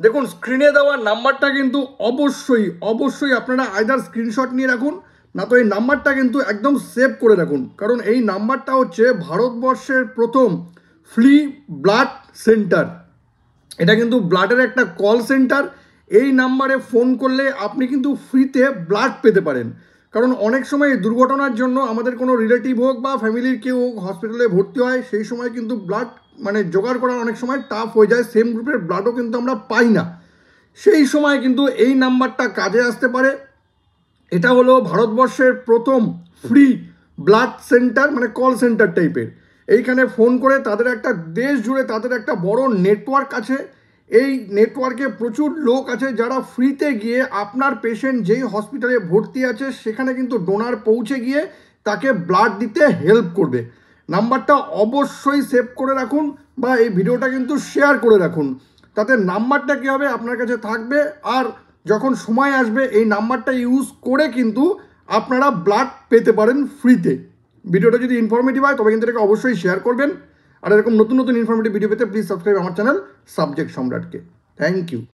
দেখুন স্ক্রিনে দেওয়া নাম্বারটা কিন্তু অবশ্যই আপনারা আইদার স্ক্রিনশট নিয়ে রাখুন, না তো এই নাম্বারটা কিন্তু একদম সেভ করে রাখুন, কারণ এই নাম্বারটা হচ্ছে ভারতবর্ষের প্রথম ফ্রি ব্লাড সেন্টার। এটা কিন্তু ব্লাডের একটা কল সেন্টার। এই নাম্বারে ফোন করলে আপনি কিন্তু ফ্রিতে ব্লাড পেতে পারেন। কারণ অনেক সময় দুর্ঘটনার জন্য আমাদের কোনো রিলেটিভ হোক বা ফ্যামিলির কেউ হসপিটালে ভর্তি হয়, সেই সময় কিন্তু ব্লাড জোগাড় করা অনেক সময় টাফ হয়ে যায়, সেম গ্রুপের ব্লাডও কিন্তু আমরা পাই না। সেই সময় কিন্তু এই নাম্বারটা কাজে আসতে পারে। এটা হলো ভারতবর্ষের প্রথম free blood centre, call centre টাইপের। এইখানে ফোন করে তাদের একটা দেশ জুড়ে তাদের একটা বড় নেটওয়ার্ক আছে। এই নেটওয়ার্কে প্রচুর লোক আছে যারা ফ্রিতে গিয়ে আপনার পেশেন্ট যেই হসপিটালে ভর্তি আছে সেখানে কিন্তু ডোনার পৌঁছে গিয়ে তাকে ব্লাড দিতে হেল্প করবে। নাম্বারটা অবশ্যই সেভ করে রাখুন বা এই ভিডিওটা কিন্তু শেয়ার করে রাখুন, তাতে নাম্বারটা কী হবে আপনার কাছে থাকবে। আর যখন সময় আসবে এই নাম্বারটা ইউজ করে কিন্তু আপনারা ব্লাড পেতে পারেন ফ্রিতে। ভিডিওটা যদি ইনফরমেটিভ হয় তবে কিন্তু এটাকে অবশ্যই শেয়ার করবেন। আর এরকম নতুন নতুন ইনফরমেটিভ ভিডিও পেতে প্লিজ সাবস্ক্রাইব আমার চ্যানেল সাবজেক্ট সম্রাটকে। Thank you.